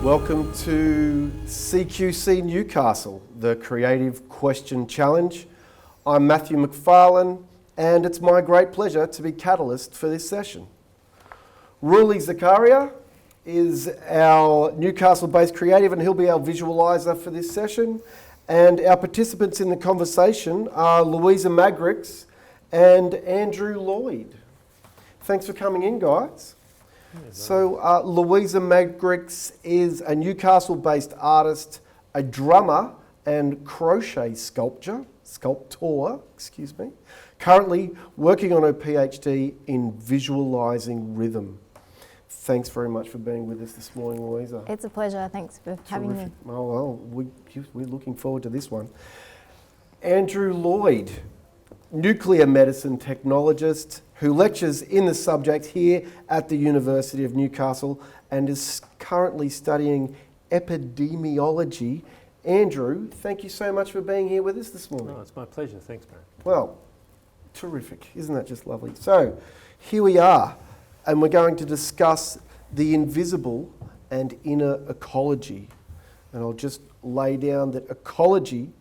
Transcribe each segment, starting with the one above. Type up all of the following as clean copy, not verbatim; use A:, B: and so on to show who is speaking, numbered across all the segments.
A: Welcome to CQC Newcastle, the Creative Question Challenge. I'm Matthew McFarlane, and it's my great pleasure to be catalyst for this session. Ruli Zakaria is our Newcastle-based creative, and he'll be our visualiser for this session. And our participants in the conversation are Louisa Magrix and Andrew Lloyd. Thanks for coming in, guys. So Louisa Magrix is a Newcastle-based artist, a drummer and crochet sculptor, currently working on her PhD in visualising rhythm. Thanks very much for being with us this morning, Louisa.
B: It's a pleasure. Thanks for having me.
A: Oh, well, we're looking forward to this one. Andrew Lloyd, nuclear medicine technologist who lectures in the subject here at the University of Newcastle and is currently studying epidemiology. Andrew, thank you so much for being here with us this morning.
C: Oh, it's my pleasure. Thanks, Matt.
A: Well, terrific. Isn't that just lovely? So, here we are, and we're going to discuss the invisible and inner ecology. And I'll just lay down that ecology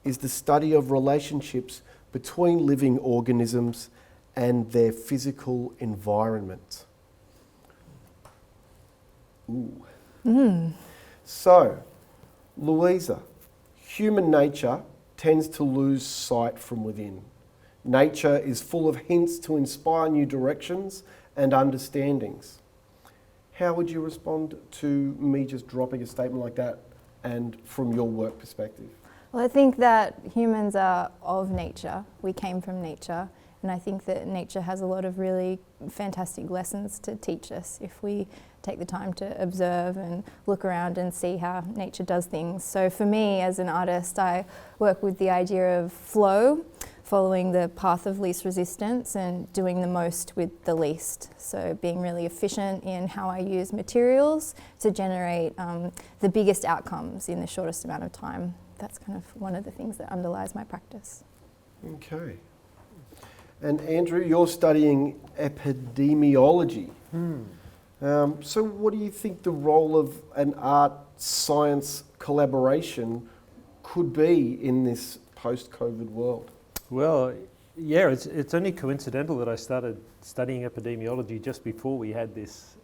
A: is the study of relationships between living organisms and their physical environment. Ooh. So, Louisa, human nature tends to lose sight from within. Nature is full of hints to inspire new directions and understandings. How would you respond to me just dropping a statement like that, and from your work perspective?
B: Well, I think that humans are of nature. We came from nature. And I think that nature has a lot of really fantastic lessons to teach us if we take the time to observe and look around and see how nature does things. So for me as an artist, I work with the idea of flow, following the path of least resistance and doing the most with the least. So being really efficient in how I use materials to generate the biggest outcomes in the shortest amount of time. That's kind of one of the things that underlies my practice.
A: Okay. And Andrew, you're studying epidemiology. So what do you think the role of an art-science collaboration could be in this post-COVID world?
C: Well, yeah, it's only coincidental that I started studying epidemiology just before we had this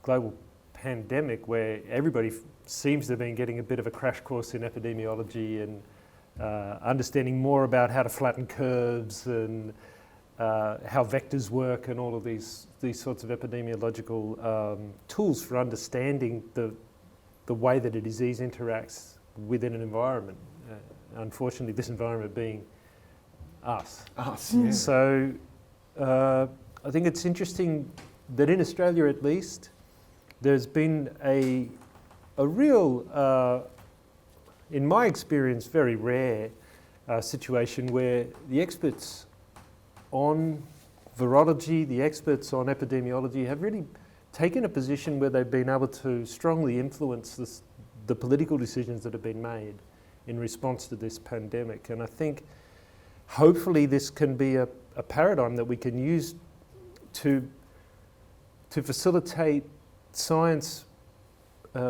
C: global pandemic where everybody seems to have been getting a bit of a crash course in epidemiology and understanding more about how to flatten curves and how vectors work and all of these sorts of epidemiological tools for understanding the way that a disease interacts within an environment. Unfortunately, this environment being us.
A: Yeah.
C: So I think it's interesting that in Australia at least, there's been a real in my experience, very rare situation where the experts on virology, the experts on epidemiology have really taken a position where they've been able to strongly influence the political decisions that have been made in response to this pandemic. And I think hopefully this can be a paradigm that we can use to facilitate science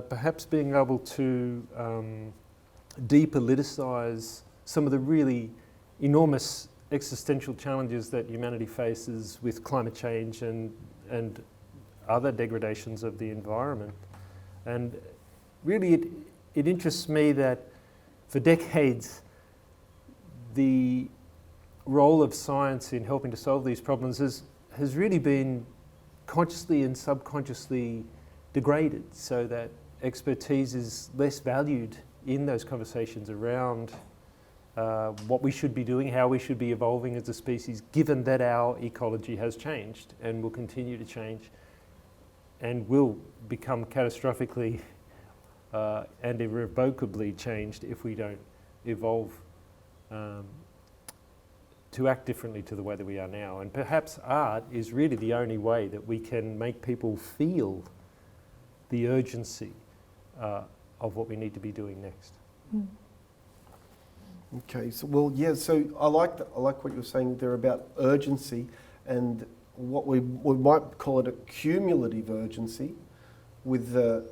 C: perhaps being able to depoliticise some of the really enormous existential challenges that humanity faces with climate change and other degradations of the environment. And really it interests me that for decades the role of science in helping to solve these problems has really been consciously and subconsciously degraded, so that expertise is less valued in those conversations around what we should be doing, how we should be evolving as a species, given that our ecology has changed and will continue to change and will become catastrophically and irrevocably changed if we don't evolve to act differently to the way that we are now. And perhaps art is really the only way that we can make people feel the urgency of what we need to be doing next.
A: Okay, so well, yeah. So I like what you're saying there about urgency, and what we might call it a cumulative urgency, with the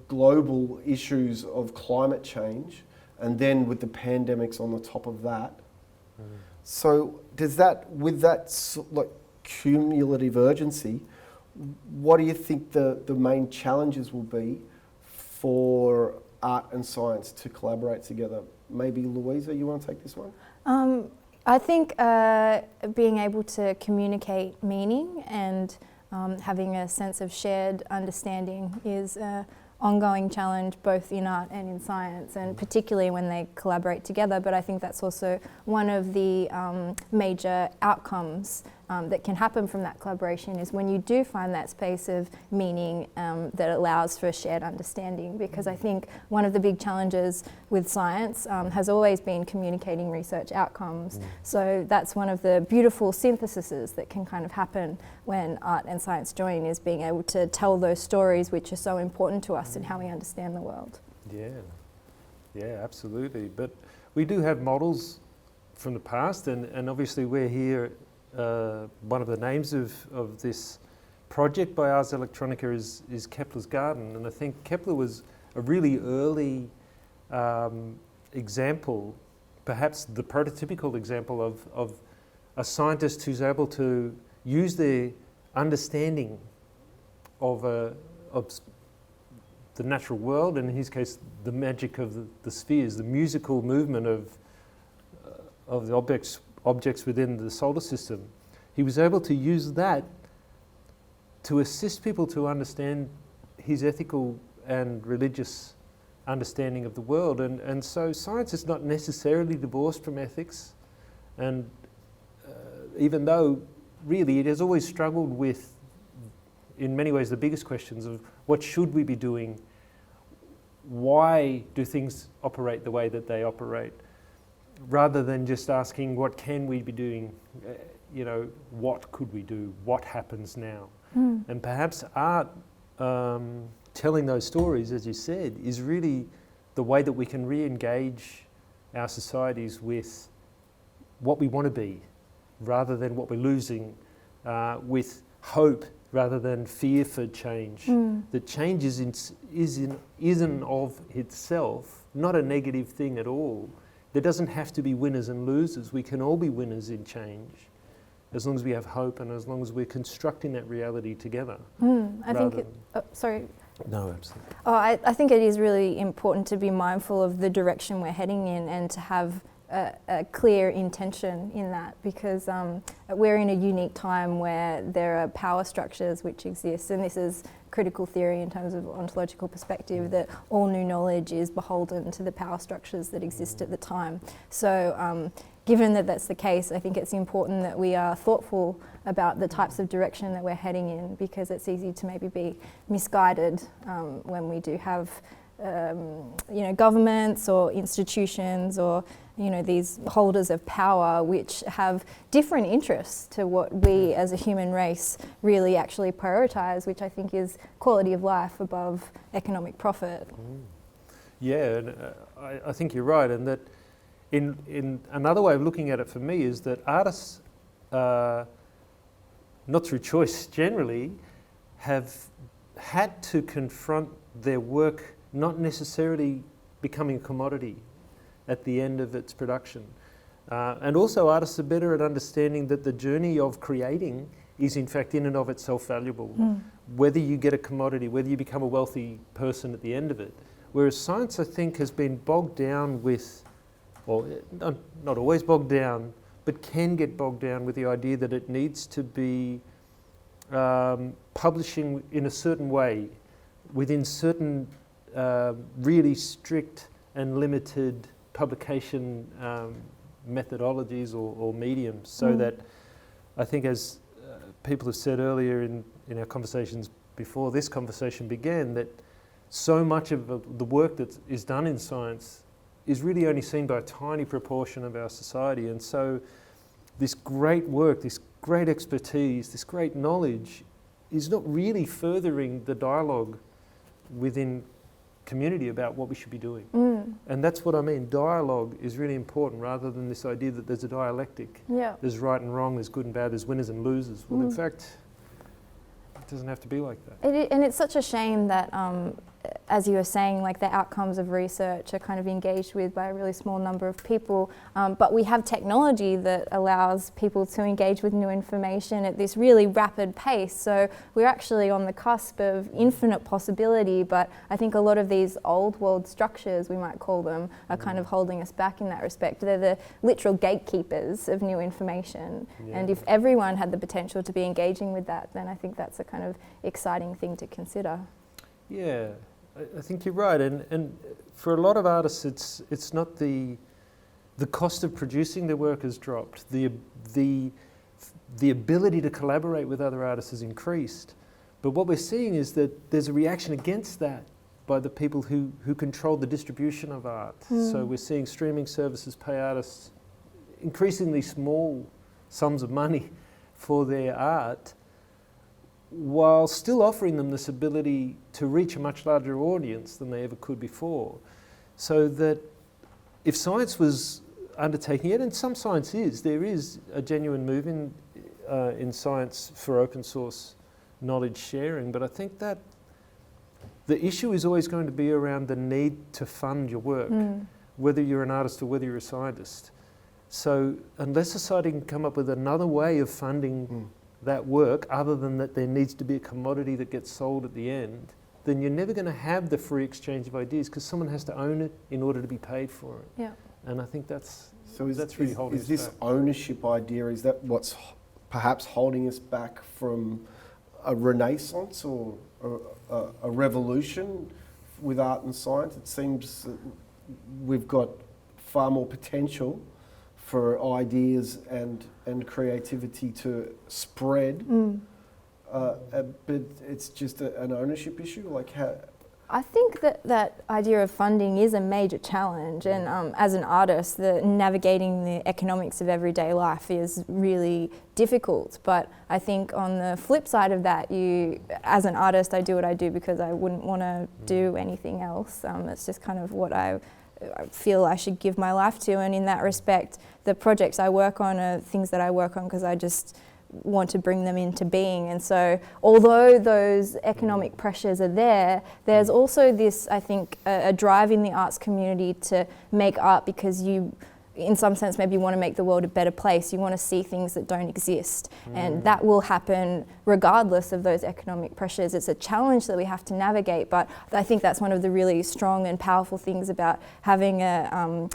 A: global issues of climate change, and then with the pandemics on the top of that. So does that, with that like cumulative urgency, what do you think the main challenges will be for art and science to collaborate together? Maybe Louisa, you want to take this one?
B: I think being able to communicate meaning and having a sense of shared understanding is an ongoing challenge both in art and in science, and particularly when they collaborate together. But I think that's also one of the major outcomes that can happen from that collaboration, is when you do find that space of meaning that allows for a shared understanding. Because I think one of the big challenges with science has always been communicating research outcomes. So that's one of the beautiful syntheses that can kind of happen when art and science join, is being able to tell those stories which are so important to us in how we understand the world.
C: Yeah, absolutely. But we do have models from the past, and obviously we're here. One of the names of this project by Ars Electronica is Kepler's Garden, and I think Kepler was a really early example, perhaps the prototypical example of a scientist who's able to use their understanding of the natural world, and in his case the magic of the spheres, the musical movement of the objects within the solar system. He was able to use that to assist people to understand his ethical and religious understanding of the world. And so science is not necessarily divorced from ethics, and even though really it has always struggled with, in many ways, the biggest questions of what should we be doing, why do things operate the way that they operate, rather than just asking what can we be doing, what could we do, what happens now. And perhaps art, telling those stories, as you said, is really the way that we can re-engage our societies with what we want to be, rather than what we're losing, with hope rather than fear for change. That change isn't of itself not a negative thing at all. There doesn't have to be winners and losers. We can all be winners in change, as long as we have hope and as long as we're constructing that reality together.
B: I think sorry.
C: No, absolutely.
B: I think it is really important to be mindful of the direction we're heading in, and to have a clear intention in that, because we're in a unique time where there are power structures which exist, and this is critical theory in terms of ontological perspective, that all new knowledge is beholden to the power structures that exist at the time. So given that that's the case, I think it's important that we are thoughtful about the types of direction that we're heading in, because it's easy to maybe be misguided when we do have governments or institutions or these holders of power which have different interests to what we as a human race really actually prioritise, which I think is quality of life above economic profit.
C: Yeah, and I think you're right, and that in another way of looking at it for me is that artists, not through choice generally, have had to confront their work not necessarily becoming a commodity at the end of its production. And also artists are better at understanding that the journey of creating is in fact in and of itself valuable, whether you get a commodity, whether you become a wealthy person at the end of it. Whereas science, I think, has been bogged down with, or not always bogged down, but can get bogged down with the idea that it needs to be publishing in a certain way, within certain really strict and limited publication methodologies or mediums, so that I think, as people have said earlier in our conversations before this conversation began, that so much of the work that is done in science is really only seen by a tiny proportion of our society. And so this great work, this great expertise, this great knowledge is not really furthering the dialogue within community about what we should be doing.
B: Mm.
C: And that's what I mean. Dialogue is really important rather than this idea that there's a dialectic.
B: Yeah.
C: There's right and wrong, there's good and bad, there's winners and losers. Well, in
B: Mm.
C: fact, it doesn't have to be like that.
B: And it's such a shame that, as you were saying, like the outcomes of research are kind of engaged with by a really small number of people. But we have technology that allows people to engage with new information at this really rapid pace. So we're actually on the cusp of infinite possibility. But I think a lot of these old world structures, we might call them, are kind of holding us back in that respect. They're the literal gatekeepers of new information.
C: Yeah.
B: And if everyone had the potential to be engaging with that, then I think that's a kind of exciting thing to consider.
C: Yeah, I think you're right, and for a lot of artists, it's not the cost of producing their work has dropped. The ability to collaborate with other artists has increased, but what we're seeing is that there's a reaction against that by the people who control the distribution of art. So we're seeing streaming services pay artists increasingly small sums of money for their art, while still offering them this ability to reach a much larger audience than they ever could before. So that if science was undertaking it, and some science is, there is a genuine move in science for open source knowledge sharing, but I think that the issue is always going to be around the need to fund your work, whether you're an artist or whether you're a scientist. So unless society can come up with another way of funding that work, other than that there needs to be a commodity that gets sold at the end, then you're never going to have the free exchange of ideas because someone has to own it in order to be paid for it.
B: Yeah.
C: And I think that's
A: is
C: really holding us
A: this
C: back.
A: ownership idea, is that what's perhaps holding us back from a renaissance or a revolution with art and science? It seems that we've got far more potential for ideas and creativity to spread, but it's just an ownership issue. Like how?
B: I think that idea of funding is a major challenge, and as an artist, navigating the economics of everyday life is really difficult. But I think on the flip side of that, as an artist, I do what I do because I wouldn't want to do anything else. It's just kind of what I feel I should give my life to, and in that respect, the projects I work on are things that I work on because I just want to bring them into being. And so although those economic pressures are there, there's also this, I think, a drive in the arts community to make art because you, in some sense, maybe want to make the world a better place. You want to see things that don't exist. And that will happen regardless of those economic pressures. It's a challenge that we have to navigate, but I think that's one of the really strong and powerful things about having a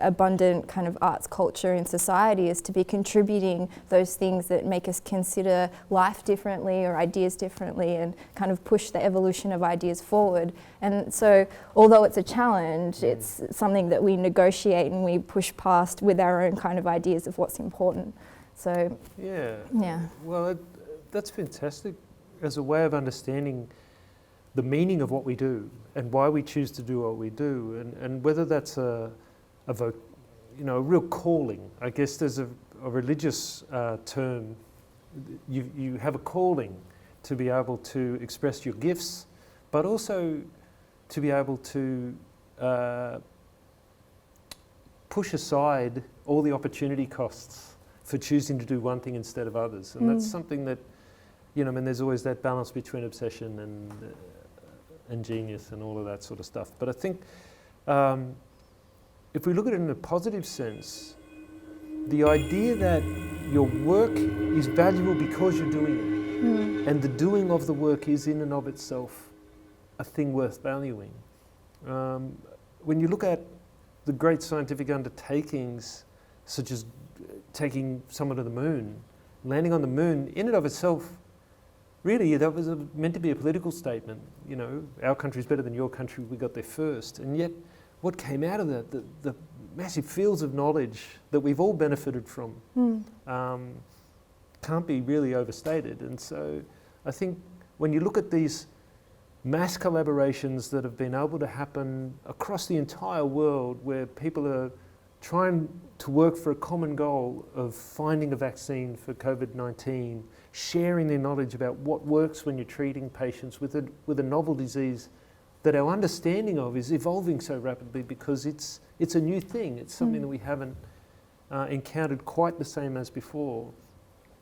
B: abundant kind of arts culture in society, is to be contributing those things that make us consider life differently or ideas differently and kind of push the evolution of ideas forward. And so although it's a challenge, it's something that we negotiate and we push past with our own kind of ideas of what's important. So yeah.
C: Well, that's fantastic as a way of understanding the meaning of what we do and why we choose to do what we do, and whether that's a real calling. I guess there's a religious term. You have a calling to be able to express your gifts, but also to be able to push aside all the opportunity costs for choosing to do one thing instead of others. And that's something that, there's always that balance between obsession and genius and all of that sort of stuff. But I think if we look at it in a positive sense, the idea that your work is valuable because you're doing it, and the doing of the work is in and of itself a thing worth valuing. When you look at the great scientific undertakings, such as taking someone to the moon, landing on the moon, in and of itself, really, that was meant to be a political statement. Our country's better than your country, we got there first. And yet, what came out of that, the massive fields of knowledge that we've all benefited from, can't be really overstated. And so I think when you look at these mass collaborations that have been able to happen across the entire world, where people are trying to work for a common goal of finding a vaccine for COVID-19, sharing their knowledge about what works when you're treating patients with a novel disease that our understanding of is evolving so rapidly because it's a new thing. It's something that we haven't encountered quite the same as before.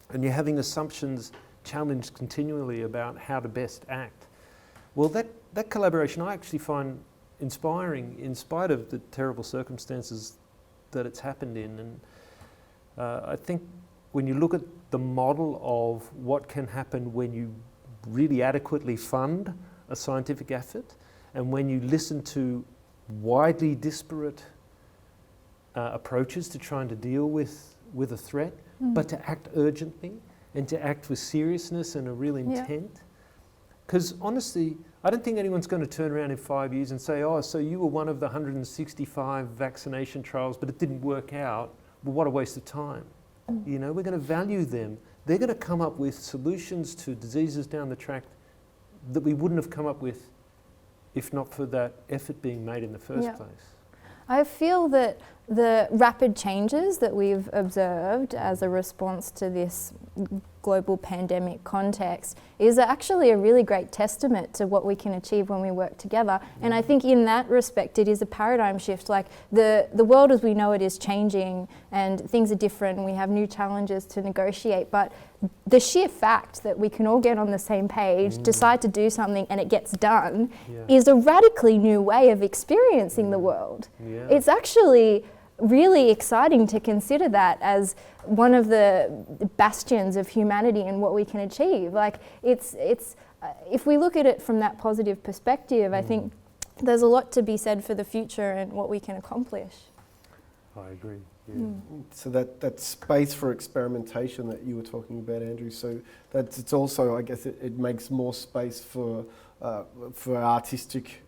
C: And you're having assumptions challenged continually about how to best act. Well, that collaboration I actually find inspiring in spite of the terrible circumstances that it's happened in. And I think when you look at the model of what can happen when you really adequately fund a scientific effort, and when you listen to widely disparate approaches to trying to deal with a threat, but to act urgently and to act with seriousness and a real intent. Because honestly, I don't think anyone's going to turn around in 5 years and say, oh, so you were one of the 165 vaccination trials, but it didn't work out. Well, what a waste of time. You know, we're going to value them. They're going to come up with solutions to diseases down the track that we wouldn't have come up with if not for that effort being made in the first place.
B: I feel that the rapid changes that we've observed as a response to this global pandemic context is actually a really great testament to what we can achieve when we work together. And I think in that respect it is a paradigm shift. Like the world as we know it is changing and things are different and we have new challenges to negotiate, but the sheer fact that we can all get on the same page, decide to do something and it gets done is a radically new way of experiencing the world. It's actually really exciting to consider that as one of the bastions of humanity and what we can achieve. Like it's if we look at it from that positive perspective, I think there's a lot to be said for the future and what we can accomplish.
C: I agree.
A: So that space for experimentation that you were talking about, Andrew, so that it's also, I guess, it makes more space for artistic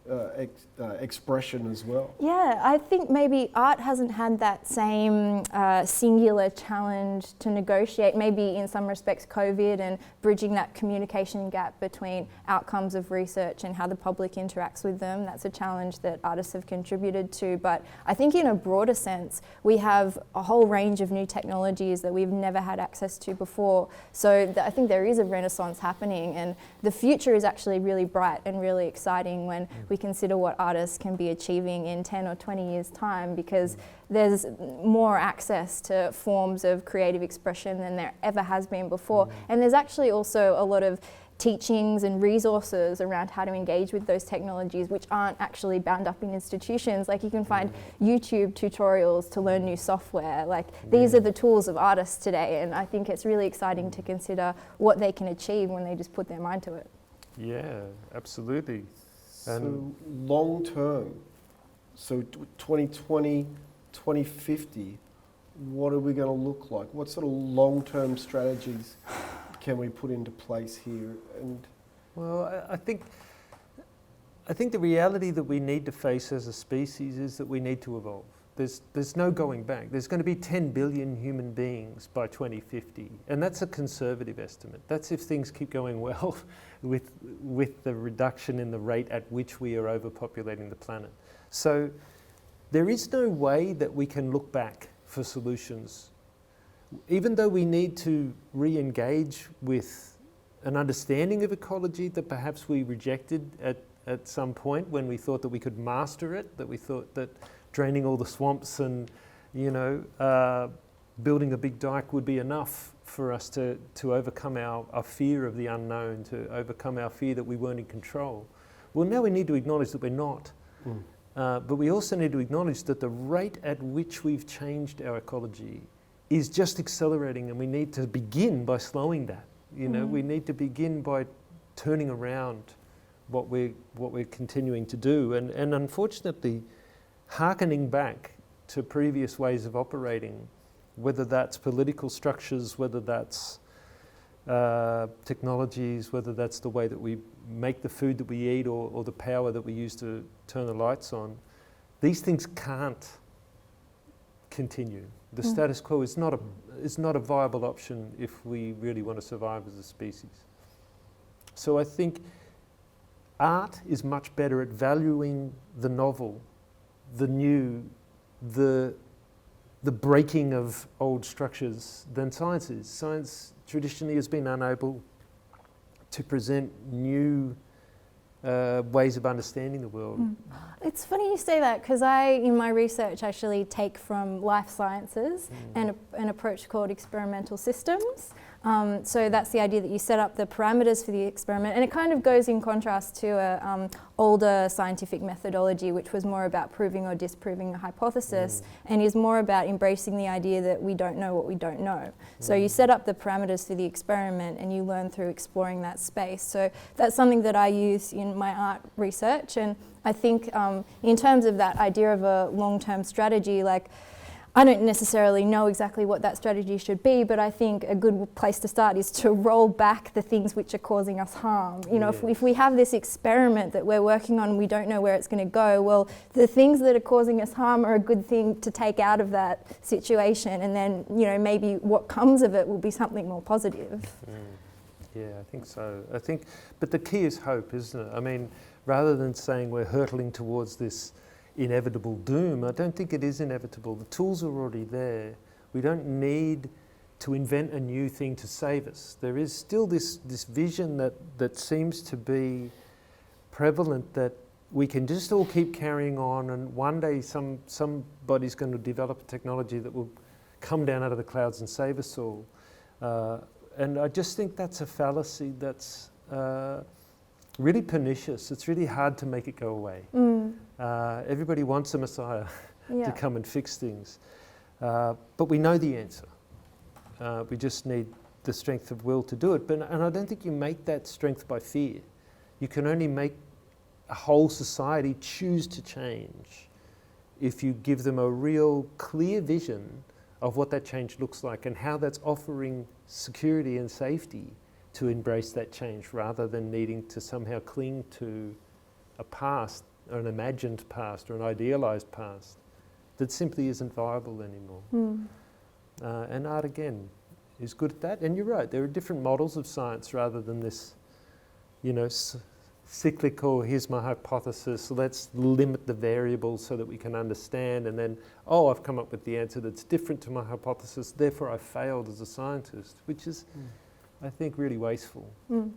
A: expression as well.
B: Yeah, I think maybe art hasn't had that same singular challenge to negotiate. Maybe in some respects COVID and bridging that communication gap between outcomes of research and how the public interacts with them, that's a challenge that artists have contributed to. But I think in a broader sense, we have a whole range of new technologies that we've never had access to before. So I think there is a renaissance happening, and the future is actually really bright and really exciting when we consider what artists can be achieving in 10 or 20 years' time, because there's more access to forms of creative expression than there ever has been before. And there's actually also a lot of teachings and resources around how to engage with those technologies which aren't actually bound up in institutions. Like you can find YouTube tutorials to learn new software. Like these are the tools of artists today, and I think it's really exciting to consider what they can achieve when they just put their mind to it.
C: Yeah, absolutely.
A: So long term, so 2020, 2050, what are we going to look like? What sort of long-term strategies can we put into place here? And
C: well, I think the reality that we need to face as a species is that we need to evolve. There's no going back. There's going to be 10 billion human beings by 2050, and that's a conservative estimate. That's if things keep going well with the reduction in the rate at which we are overpopulating the planet. So there is no way that we can look back for solutions. Even though we need to re-engage with an understanding of ecology that perhaps we rejected at some point when we thought that we could master it, that we thought that draining all the swamps and, building a big dike would be enough for us to overcome our fear of the unknown, to overcome our fear that we weren't in control. Well, now we need to acknowledge that we're not. But we also need to acknowledge that the rate at which we've changed our ecology is just accelerating, and we need to begin by slowing that. We need to begin by turning around what we're continuing to do. And unfortunately, hearkening back to previous ways of operating, whether that's political structures, whether that's technologies, whether that's the way that we make the food that we eat or the power that we use to turn the lights on, these things can't continue. The status quo is not a viable option if we really want to survive as a species. So I think art is much better at valuing the novel, the new, the breaking of old structures than science is. Science traditionally has been unable to present new ways of understanding the world.
B: It's funny you say that, because I, in my research, actually take from life sciences and an approach called experimental systems. So that's the idea that you set up the parameters for the experiment, and it kind of goes in contrast to a older scientific methodology, which was more about proving or disproving a hypothesis, and is more about embracing the idea that we don't know what we don't know. So you set up the parameters for the experiment, and you learn through exploring that space. So that's something that I use in my art research, and I think in terms of that idea of a long-term strategy, like, I don't necessarily know exactly what that strategy should be, but I think a good place to start is to roll back the things which are causing us harm. You know, if we have this experiment that we're working on and we don't know where it's going to go, well, the things that are causing us harm are a good thing to take out of that situation, and then, you know, maybe what comes of it will be something more positive.
C: Yeah, I think so. But the key is hope, isn't it? I mean, rather than saying we're hurtling towards this inevitable doom, I don't think it is inevitable. The tools are already there. We don't need to invent a new thing to save us. There is still this vision that seems to be prevalent, that we can just all keep carrying on, and one day somebody's going to develop a technology that will come down out of the clouds and save us all. And I just think that's a fallacy that's really pernicious. It's really hard to make it go away. Everybody wants a messiah to come and fix things. But we know the answer. We just need the strength of will to do it. And I don't think you make that strength by fear. You can only make a whole society choose to change if you give them a real clear vision of what that change looks like and how that's offering security and safety to embrace that change, rather than needing to somehow cling to a past, or an imagined past, or an idealised past that simply isn't viable anymore. And art, again, is good at that. And you're right, there are different models of science rather than this, you know, cyclical, here's my hypothesis, let's limit the variables so that we can understand, and then, oh, I've come up with the answer that's different to my hypothesis, therefore I failed as a scientist, which is, I think, really wasteful.
A: Well,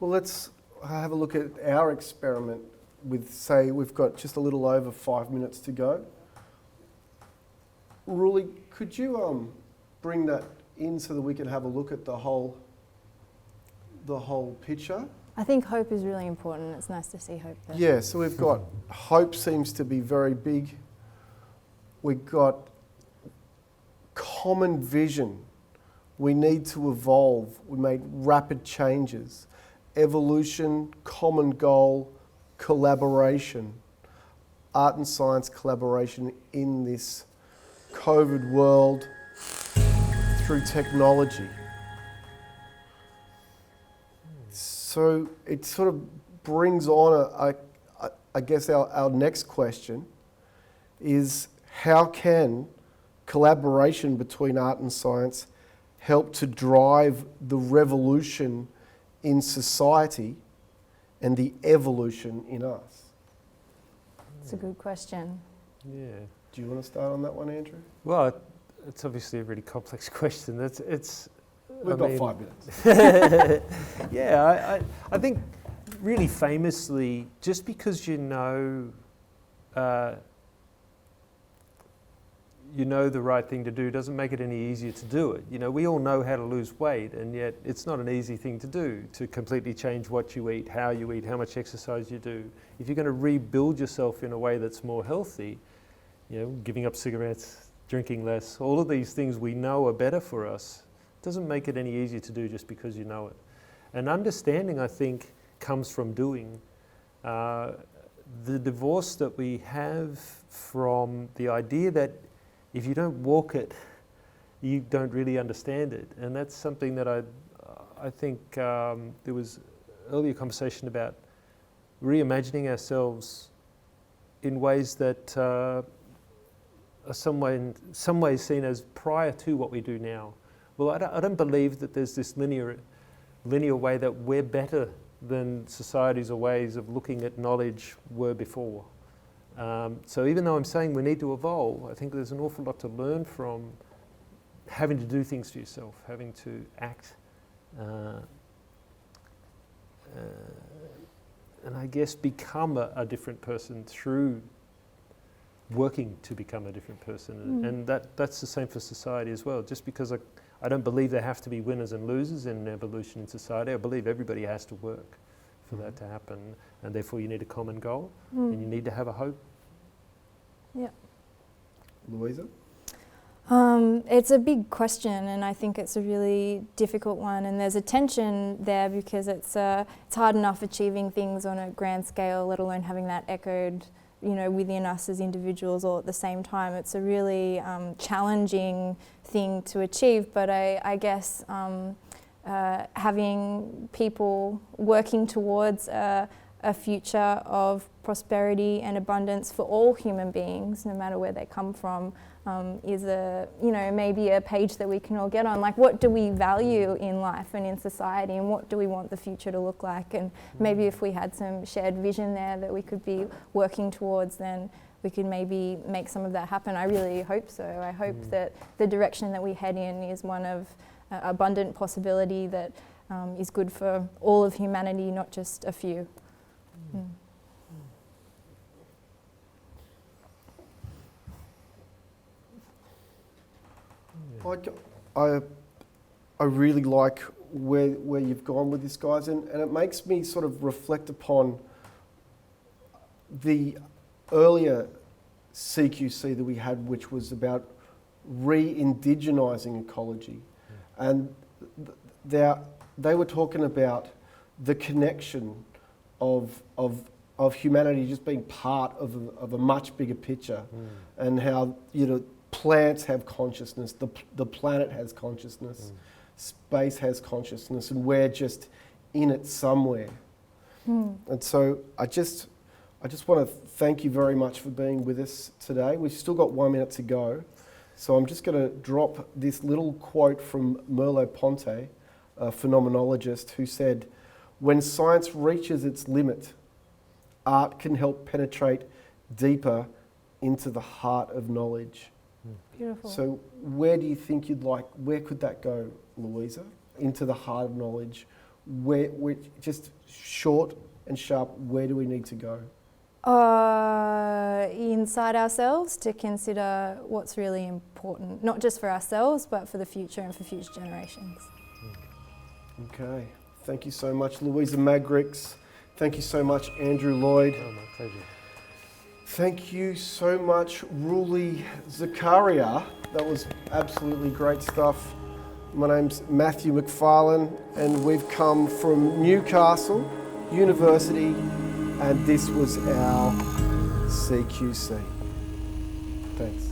A: let's have a look at our experiment with, say, we've got just a little over 5 minutes to go. Ruli, could you bring that in so that we can have a look at the whole picture?
B: I think hope is really important. It's nice to see hope there.
A: Yeah, so we've got hope seems to be very big. We've got common vision. We need to evolve. We made rapid changes. Evolution, common goal, collaboration. Art and science collaboration in this COVID world through technology. So it sort of brings on, I guess, our next question is, how can collaboration between art and science help to drive the revolution in society and the evolution in us?
B: It's a good question.
C: Yeah.
A: Do you want to start on that one, Andrew?
C: Well, it's obviously a really complex question.
A: We've got 5 minutes.
C: Yeah, I think really famously, just because you know the right thing to do doesn't make it any easier to do it. You know, we all know how to lose weight, and yet it's not an easy thing to do, to completely change what you eat, how much exercise you do. If you're going to rebuild yourself in a way that's more healthy, you know, giving up cigarettes, drinking less, all of these things we know are better for us, doesn't make it any easier to do just because you know it. And understanding, I think, comes from doing. The divorce that we have from the idea that if you don't walk it, you don't really understand it. And that's something that I think there was earlier conversation about reimagining ourselves in ways that are some ways seen as prior to what we do now. Well, I don't believe that there's this linear way that we're better than societies or ways of looking at knowledge were before. So even though I'm saying we need to evolve, I think there's an awful lot to learn from having to do things for yourself, having to act I guess become a different person through working to become a different person. And that's the same for society as well. Just because I don't believe there have to be winners and losers in an evolution in society. I believe everybody has to work for that to happen, and therefore you need a common goal and you need to have a hope.
B: Yeah.
A: Louisa?
B: It's a big question, and I think it's a really difficult one, and there's a tension there because it's hard enough achieving things on a grand scale, let alone having that echoed, within us as individuals all at the same time. It's a really challenging thing to achieve, but I guess having people working towards a future of prosperity and abundance for all human beings, no matter where they come from, is maybe a page that we can all get on. Like, what do we value in life and in society, and what do we want the future to look like? And maybe if we had some shared vision there that we could be working towards, then we could maybe make some of that happen. I really hope so. I hope that the direction that we head in is one of abundant possibility that is good for all of humanity, not just a few.
A: I really like where you've gone with this, guys, and it makes me sort of reflect upon the earlier CQC that we had, which was about re-indigenising ecology. And they were talking about the connection of humanity just being part of a much bigger picture, and how plants have consciousness, the planet has consciousness, space has consciousness, and we're just in it somewhere. And so I just want to thank you very much for being with us today. We've still got 1 minute to go, so I'm just going to drop this little quote from Merleau-Ponty, a phenomenologist, who said, "When science reaches its limit, art can help penetrate deeper into the heart of knowledge."
B: Beautiful.
A: So where do you think where could that go, Louisa? Into the heart of knowledge. Where just short and sharp, where do we need to go?
B: Inside ourselves, to consider what's really important, not just for ourselves, but for the future and for future generations.
A: Okay. Thank you so much, Louisa Magrix. Thank you so much, Andrew Lloyd.
C: Oh, my pleasure.
A: Thank you so much, Ruli Zakaria. That was absolutely great stuff. My name's Matthew McFarlane, and we've come from Newcastle University, and this was our CQC. Thanks.